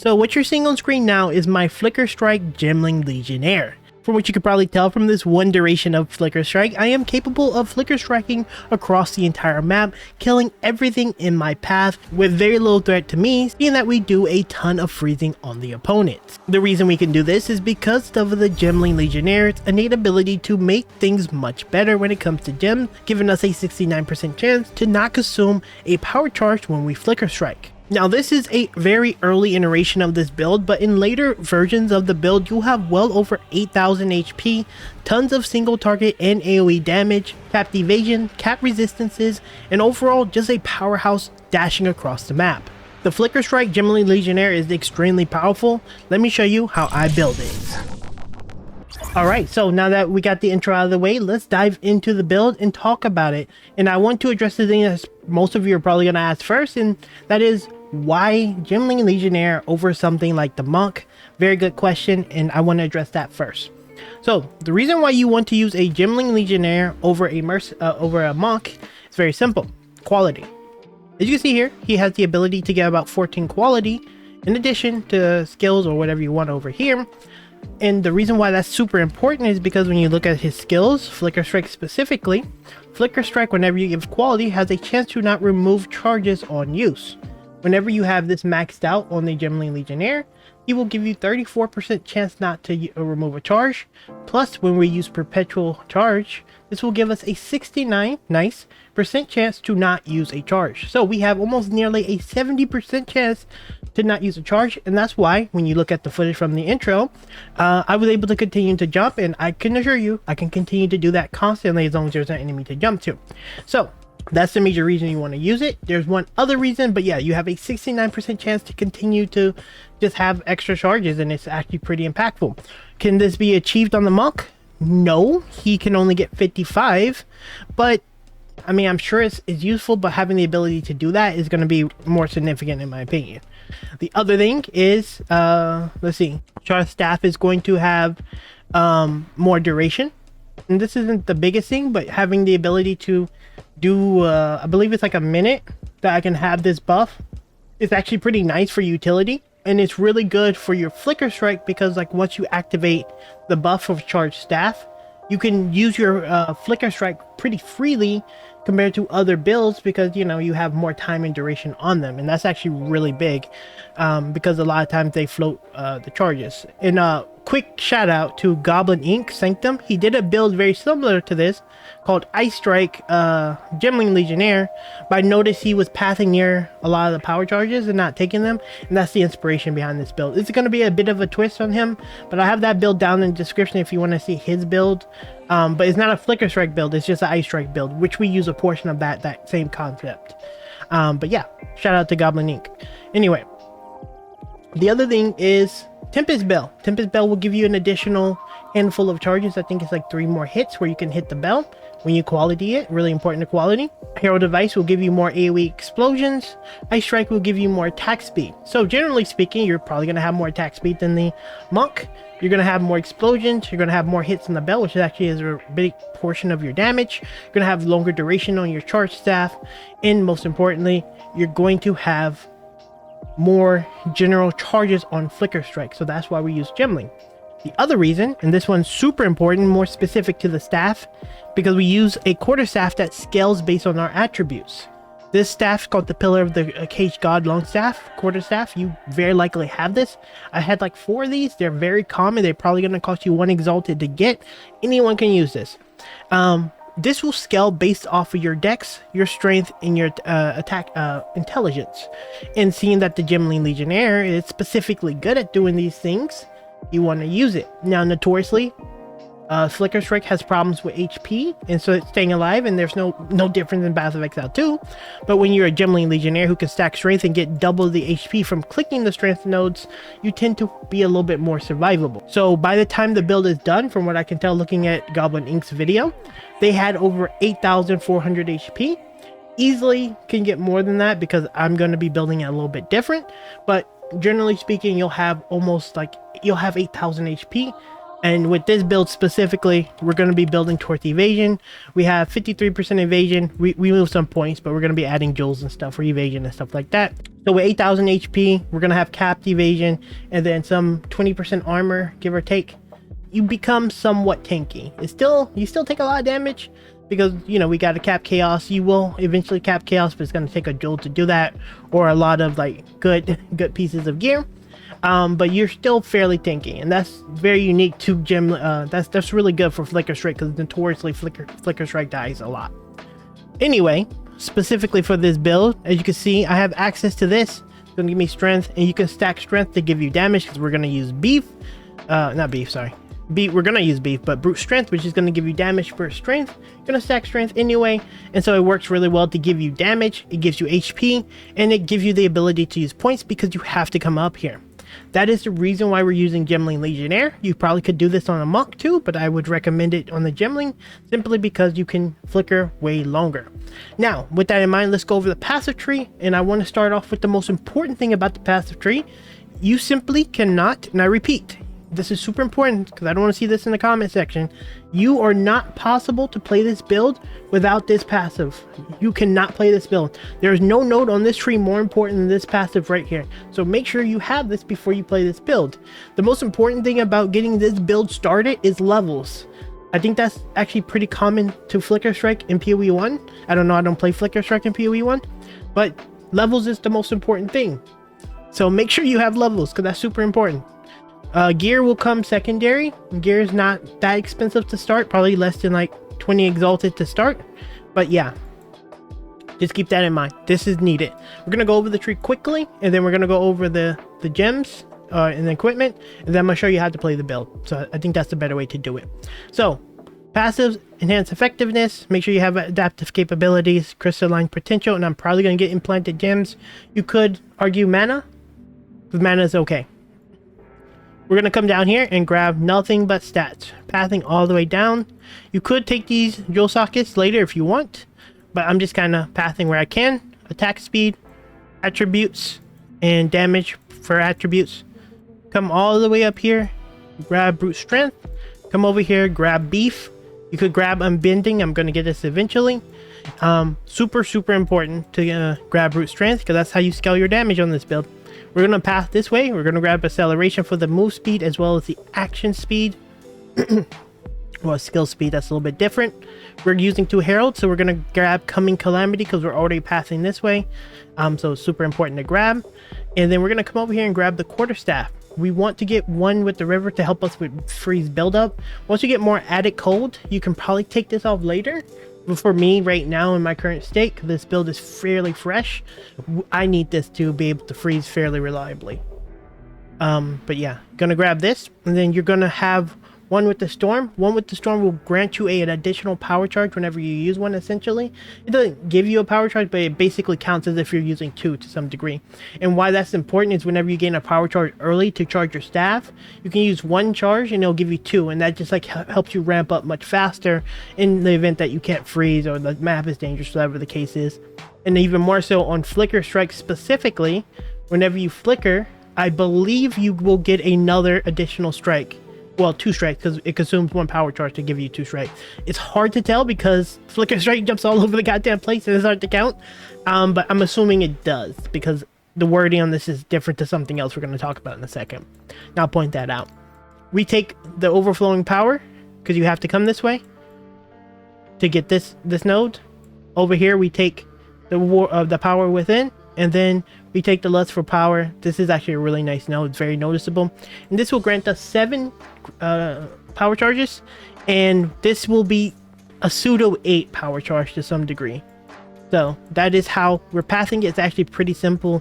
So what you're seeing on screen now is my Flicker Strike Gemling Legionnaire. From what you could probably tell from this one duration of Flicker Strike, I am capable of Flicker Striking across the entire map, killing everything in my path with very little threat to me, seeing that we do a ton of freezing on the opponents. The reason we can do this is because of the Gemling Legionnaire's innate ability to make things much better when it comes to gems, giving us a 69% chance to not consume a power charge when we Flicker Strike. Now this is a very early iteration of this build, but in later versions of the build you'll have well over 8,000 HP, tons of single target and AoE damage, capped evasion, cap resistances, and overall just a powerhouse dashing across the map. The Flicker Strike Gemling Legionnaire is extremely powerful. Let me show you how I build it. Alright, so now that we got the intro out of the way, let's dive into the build and talk about it. And I want to address the thing that most of you are probably going to ask first, and that is, why Gemling Legionnaire over something like the Monk? Very good question, and I want to address that first. So the reason why you want to use a Gemling Legionnaire over a Monk is very simple: quality. As you can see here, he has the ability to get about 14 quality in addition to skills or whatever you want over here. And the reason why that's super important is because when you look at his skills, Flicker Strike specifically, Flicker Strike, whenever you give quality, has a chance to not remove charges on use. Whenever you have this maxed out on the Gemling Legionnaire, he will give you 34% chance not to remove a charge. Plus, when we use Perpetual Charge, this will give us a 69% chance to not use a charge. So we have almost nearly a 70% chance to not use a charge, and that's why when you look at the footage from the intro, I was able to continue to jump, and I can assure you I can continue to do that constantly as long as there's an enemy to jump to. So that's the major reason you want to use it. There's one other reason, but yeah, you have a 69% chance to continue to just have extra charges, and it's actually pretty impactful. Can this be achieved on the Monk? No, he can only get 55, but I mean, I'm sure it's useful, but having the ability to do that is going to be more significant in my opinion. The other thing is, let's see, Char's staff is going to have more duration, and this isn't the biggest thing, but having the ability to do, I believe it's like a minute that I can have this buff is actually pretty nice for utility. And it's really good for your Flicker Strike because, like, once you activate the buff of Charged Staff, you can use your Flicker Strike pretty freely compared to other builds because, you know, you have more time and duration on them. And that's actually really big because a lot of times they float the charges. And quick shout out to Goblin Inc. Sanctum. He did a build very similar to this called Ice Strike Gemling Legionnaire, but I noticed he was passing near a lot of the power charges and not taking them, and that's the inspiration behind this build. It's going to be a bit of a twist on him, but I have that build down in the description if you want to see his build. But it's not a Flicker Strike build, it's just an Ice Strike build, which we use a portion of that same concept. But yeah, shout out to Goblin Inc. Anyway, the other thing is Tempest Bell. Tempest Bell will give you an additional handful of charges. I think it's like 3 more hits where you can hit the bell when you quality it. Really important to quality. Hero Device will give you more AoE explosions. Ice Strike will give you more attack speed. So generally speaking, you're probably going to have more attack speed than the Monk. You're going to have more explosions. You're going to have more hits on the bell, which actually is a big portion of your damage. You're going to have longer duration on your charge staff. And most importantly, you're going to have more general charges on Flicker Strike. So that's why we use Gemling. The other reason, and this one's super important, more specific to the staff, because we use a quarterstaff that scales based on our attributes. This staff is called the Pillar of the Caged God Longstaff, quarterstaff. You very likely have this. I had like 4 of these. They're very common. They're probably going to cost you 1 exalted to get. Anyone can use this. This will scale based off of your dex, your strength, and your attack intelligence. And seeing that the Gemling Legionnaire is specifically good at doing these things, you want to use it. Now, notoriously, Flicker Strike has problems with HP, and so it's staying alive, and there's no difference in Path of Exile 2. But when you're a Gemling Legionnaire who can stack strength and get double the HP from clicking the strength nodes, you tend to be a little bit more survivable. So by the time the build is done, from what I can tell looking at Goblin Inc.'s video, they had over 8,400 HP. Easily can get more than that because I'm going to be building it a little bit different, but generally speaking, you'll have 8,000 HP. And with this build specifically, we're going to be building towards evasion. We have 53% evasion. We lose some points, but we're going to be adding jewels and stuff for evasion and stuff like that. So with 8,000 HP, we're going to have capped evasion and then some 20% armor, give or take. You become somewhat tanky. You still take a lot of damage because, you know, we got to cap chaos. You will eventually cap chaos, but it's going to take a jewel to do that, or a lot of like good pieces of gear. But you're still fairly tanky, and that's very unique to that's really good for Flicker Strike, because notoriously Flicker Strike dies a lot. Anyway, specifically for this build, as you can see, I have access to this. It's gonna give me strength, and you can stack strength to give you damage, because we're gonna use beef. We're gonna use beef, but brute strength, which is gonna give you damage for strength. You're gonna stack strength anyway, and so it works really well to give you damage. It gives you HP, and it gives you the ability to use points because you have to come up here. That is the reason why we're using Gemling Legionnaire. You probably could do this on a monk too, but I would recommend it on the Gemling simply because you can flicker way longer. Now, with that in mind, let's go over the passive tree, and I want to start off with the most important thing about the passive tree. You simply cannot, and I repeat, this is super important because I don't want to see this in the comment section. You are not possible to play this build without this passive. You cannot play this build. There is no node on this tree more important than this passive right here. So make sure you have this before you play this build. The most important thing about getting this build started is levels. I think that's actually pretty common to Flicker Strike in PoE 1. I don't know, I don't play Flicker Strike in PoE 1, but levels is the most important thing. So make sure you have levels because that's super important. Gear will come secondary. Gear is not that expensive to start, probably less than like 20 exalted to start, but yeah, just keep that in mind. This is needed. We're gonna go over the tree quickly, and then we're gonna go over the gems and the equipment, and then I'm gonna show you how to play the build. So I think that's the better way to do it. So passives enhance effectiveness, make sure you have adaptive capabilities, crystalline potential, and I'm probably gonna get implanted gems. You could argue mana, because mana is okay. We're going to come down here and grab nothing but stats, pathing all the way down. You could take these jewel sockets later if you want, but I'm just kind of pathing where I can. Attack speed, attributes, and damage for attributes. Come all the way up here, grab brute strength. Come over here, grab beef. You could grab unbending. I'm going to get this eventually. Super important to grab brute strength, because that's how you scale your damage on this build. We're going to path this way. We're going to grab acceleration for the move speed as well as the action speed. Well, skill speed, that's a little bit different. We're using 2 heralds, so we're going to grab coming calamity because we're already passing this way. So it's super important to grab. And then we're going to come over here and grab the quarterstaff. We want to get one with the river to help us with freeze buildup. Once you get more added cold, you can probably take this off later. But for me right now in my current state, this build is fairly fresh, I need this to be able to freeze fairly reliably. But yeah, gonna grab this, and then you're gonna have one with the storm. One with the storm will grant you an additional power charge whenever you use one, essentially. It doesn't give you a power charge, but it basically counts as if you're using 2 to some degree. And why that's important is whenever you gain a power charge early to charge your staff, you can use 1 charge and it'll give you 2, and that just like helps you ramp up much faster in the event that you can't freeze or the map is dangerous, whatever the case is. And even more so on Flicker Strike specifically, whenever you flicker, I believe you will get another additional strike. Well, 2 strikes, because it consumes 1 power charge to give you 2 strikes. It's hard to tell because Flicker Strike jumps all over the goddamn place and it's hard to count. But I'm assuming it does because the wording on this is different to something else we're going to talk about in a second. Now I'll point that out. We take the overflowing power because you have to come this way to get this node. Over here we take the power within, and then we take the lust for power. This is actually a really nice node. It's very noticeable. And this will grant us 7 power charges. And this will be a pseudo 8 power charge to some degree. So that is how we're pathing it. It's actually pretty simple.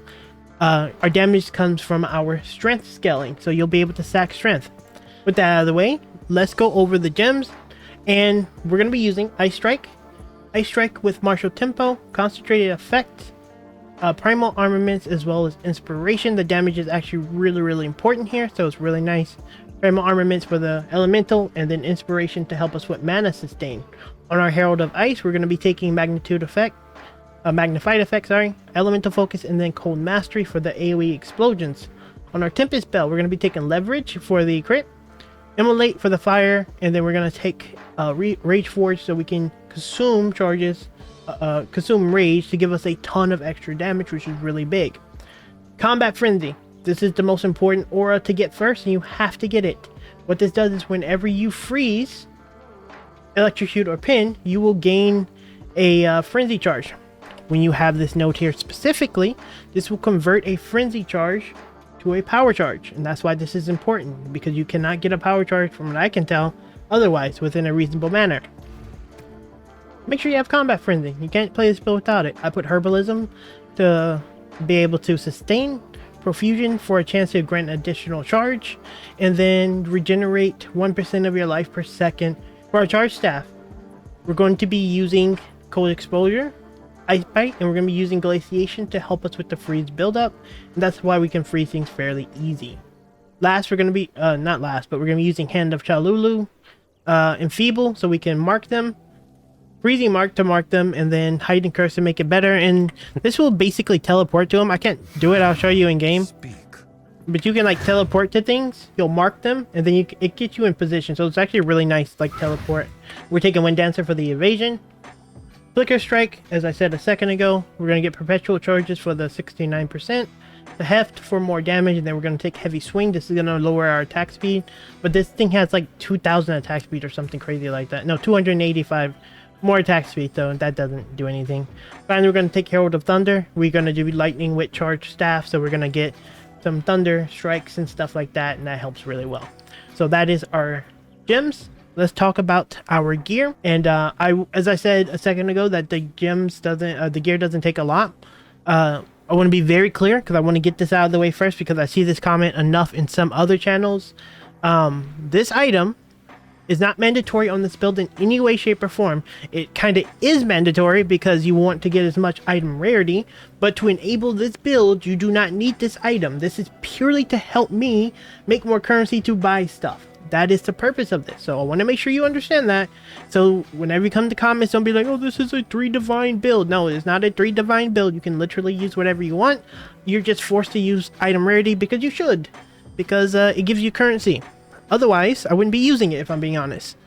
Our damage comes from our strength scaling. So you'll be able to stack strength. With that out of the way, let's go over the gems. And we're going to be using Ice Strike. Ice Strike with Martial Tempo, Concentrated Effect, primal armaments, as well as inspiration. The damage is actually really important here, so it's really nice. Primal armaments for the elemental, and then inspiration to help us with mana sustain. On our Herald of Ice, we're going to be taking magnified effect, elemental focus, and then cold mastery for the AoE explosions. On our Tempest Bell, we're going to be taking leverage for the crit, Immolate for the fire, and then we're gonna take Rage Forge so we can consume charges, consume rage to give us a ton of extra damage, which is really big. Combat Frenzy. This is the most important aura to get first, and you have to get it. What this does is whenever you freeze, electrocute, or pin, you will gain a frenzy charge. When you have this note here specifically, this will convert a frenzy charge to a power charge, and that's why this is important, because you cannot get a power charge, from what I can tell, otherwise within a reasonable manner. Make sure you have Combat Frenzy. You can't play this build without it. I put Herbalism to be able to sustain, Profusion for a chance to grant additional charge, and then regenerate 1% of your life per second. For our charge staff, we're going to be using Cold Exposure, Ice Bite, and we're going to be using Glaciation to help us with the freeze buildup, and that's why we can freeze things fairly easy. Last, we're going to be, not last, but we're going to be using Hand of Chalulu, Enfeeble, so we can mark them, Freezing Mark to mark them, and then Hiding Curse to make it better, and this will basically teleport to them. I can't do it, I'll show you in game. But you can like teleport to things, you'll mark them, and then it gets you in position, so it's actually a really nice like teleport. We're taking Wind Dancer for the evasion. Flicker Strike, as I said a second ago, we're going to get Perpetual Charges for the 69%. The Heft for more damage, and then we're going to take Heavy Swing. This is going to lower our attack speed, but this thing has like 2,000 attack speed or something crazy like that. No, 285 more attack speed though, and that doesn't do anything. Finally, we're going to take Herald of Thunder. We're going to do Lightning with Charge Staff, so we're going to get some Thunder Strikes and stuff like that, and that helps really well. So that is our gems. Let's talk about our gear. And as I said a second ago, that the gear doesn't take a lot. I want to be very clear, because I want to get this out of the way first, because I see this comment enough in some other channels. This item is not mandatory on this build in any way, shape, or form. It kind of is mandatory because you want to get as much item rarity, but to enable this build, you do not need this item. This is purely to help me make more currency to buy stuff. That is the purpose of this. So I want to make sure you understand that. So whenever you come to comments, don't be like, oh, this is a 3 divine build. No, it's not a 3 divine build. You can literally use whatever you want. You're just forced to use item rarity because you should, because it gives you currency. Otherwise, I wouldn't be using it if I'm being honest.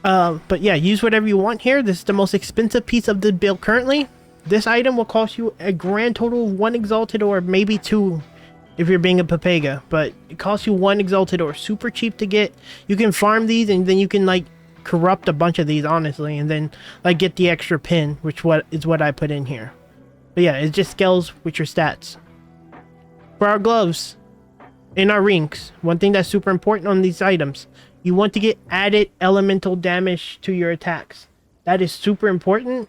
But yeah, use whatever you want here. This is the most expensive piece of the build currently. This item will cost you a grand total of 1 Exalted Ore, maybe 2 if you're being a Papega. But it costs you 1 Exalted Ore. Super cheap to get. You can farm these, and then you can like corrupt a bunch of these, honestly, and then like get the extra pin, which is what I put in here. But yeah, it just scales with your stats. For our gloves, in our rings, one thing that's super important on these items, you want to get added elemental damage to your attacks. That is super important.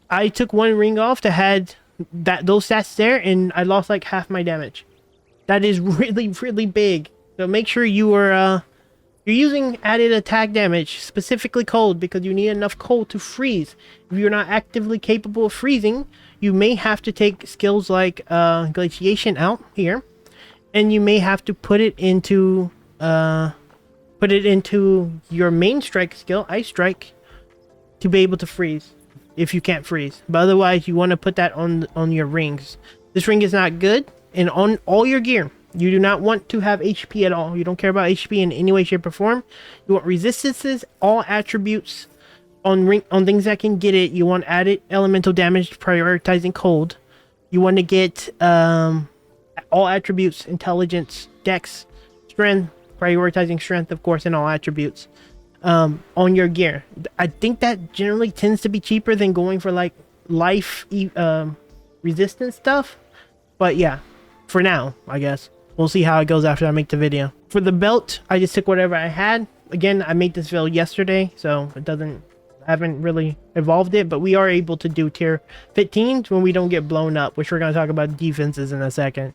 I took 1 ring off to had those stats there, and I lost like half my damage. That is really, really big. So make sure you are you're using added attack damage, specifically cold, because you need enough cold to freeze. If you're not actively capable of freezing, you may have to take skills like glaciation out here. And you may have to put it into your main strike skill, Ice Strike, to be able to freeze if you can't freeze. But otherwise, you want to put that on your rings. This ring is not good, and on all your gear, you do not want to have HP at all. You don't care about HP in any way, shape, or form. You want resistances, all attributes on things that can get it. You want added elemental damage, prioritizing cold. You want to get all attributes, intelligence, dex, strength, prioritizing strength, of course, and all attributes on your gear. I think that generally tends to be cheaper than going for like life resistance stuff. But yeah, for now, I guess. We'll see how it goes after I make the video. For the belt, I just took whatever I had. Again, I made this build yesterday, so I haven't really evolved it, but we are able to do tier 15s when we don't get blown up, which we're going to talk about defenses in a second.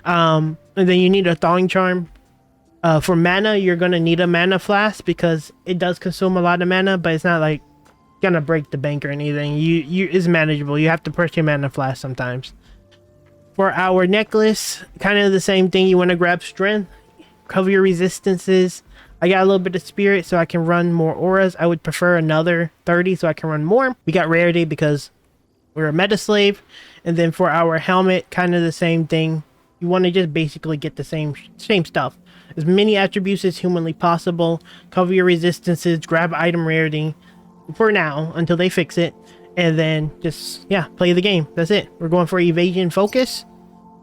And then you need a thawing charm. For mana, you're going to need a mana flask because it does consume a lot of mana, but it's not like gonna break the bank or anything. It's manageable. You have to purchase your mana flask sometimes. For our necklace, kind of the same thing. You want to grab strength, cover your resistances. I got a little bit of spirit so I can run more auras. I would prefer another 30 so I can run more. We got rarity because we're a meta slave. And then for our helmet, kind of the same thing. You want to just basically get the same stuff. As many attributes as humanly possible. Cover your resistances. Grab item rarity. For now, until they fix it. And then just, yeah, play the game. That's it. We're going for evasion focus.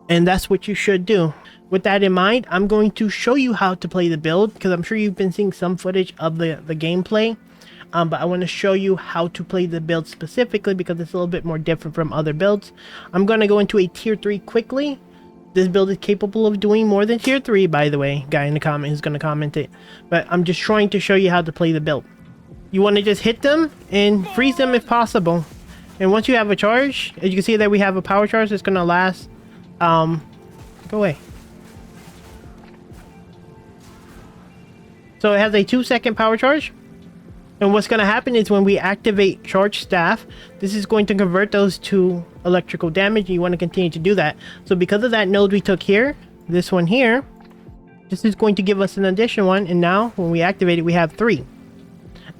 And that's what you should do. With that in mind, I'm going to show you how to play the build. Because I'm sure you've been seeing some footage of the gameplay. But I want to show you how to play the build specifically. Because it's a little bit more different from other builds. I'm going to go into a tier 3 quickly. This build is capable of doing more than tier 3, by the way. Guy in the comment who's going to comment it. But I'm just trying to show you how to play the build. You want to just hit them and freeze them if possible. And once you have a charge, as you can see that we have a power charge that's going to last. Go away. So it has a 2-second power charge. And what's going to happen is when we activate charge staff, this is going to convert those to electrical damage. And you want to continue to do that. So because of that node we took here, this one here, this is going to give us an additional one. And now when we activate it, we have 3.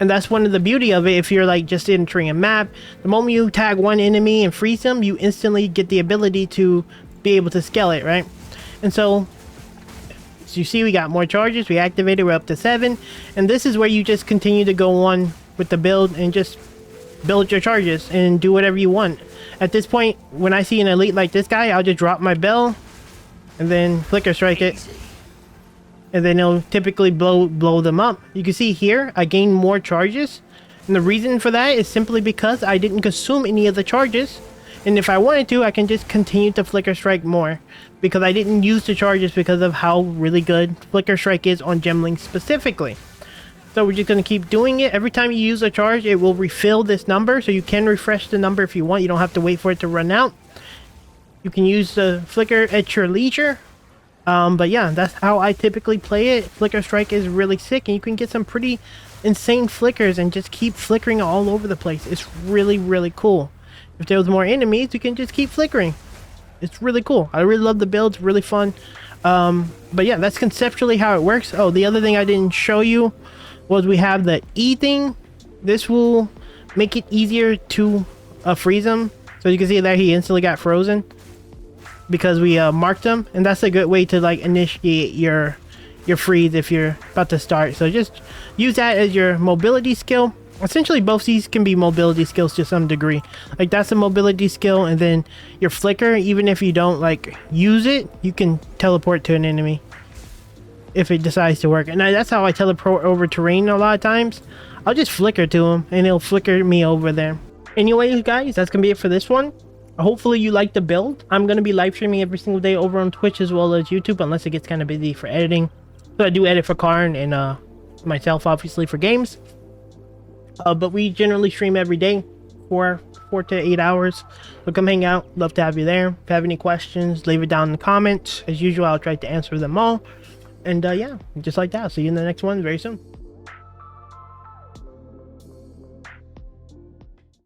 And that's one of the beauty of it. If you're like just entering a map, the moment you tag one enemy and freeze them, you instantly get the ability to be able to scale it, right? And so you see we got more charges. We activated, we're up to 7. And this is where you just continue to go on with the build and just build your charges and do whatever you want. At this point, when I see an elite like this guy, I'll just drop my bell and then flicker strike it. And then it'll typically blow them up. You can see here, I gained more charges. And the reason for that is simply because I didn't consume any of the charges. And if I wanted to, I can just continue to flicker strike more. Because I didn't use the charges because of how really good flicker strike is on Gemling specifically. So we're just going to keep doing it. Every time you use a charge, it will refill this number. So you can refresh the number if you want. You don't have to wait for it to run out. You can use the flicker at your leisure. But yeah, that's how I typically play it. Flicker strike is really sick, and you can get some pretty insane flickers and just keep flickering all over the place. It's really, really cool. If there was more enemies, you can just keep flickering. It's really cool. I really love the build. It's really fun. But yeah, that's conceptually how it works. Oh, the other thing I didn't show you was we have the E thing. This will make it easier to freeze him. So you can see that he instantly got frozen because we marked him, and that's a good way to like initiate your freeze if you're about to start. So just use that as your mobility skill. Essentially both these can be mobility skills to some degree. Like that's a mobility skill, and then your flicker, even if you don't like use it, you can teleport to an enemy if it decides to work. And that's how I teleport over terrain a lot of times. I'll just flicker to him and he'll flicker me over there. Anyways guys, that's gonna be it for this one. Hopefully you like the build. I'm going to be live streaming every single day over on Twitch as well as YouTube, unless it gets kind of busy for editing. So I do edit for Karn and myself, obviously, for games. But we generally stream every day, 4 to 8 hours. So come hang out. Love to have you there. If you have any questions, leave it down in the comments. As usual, I'll try to answer them all. And yeah, just like that. I'll see you in the next one very soon.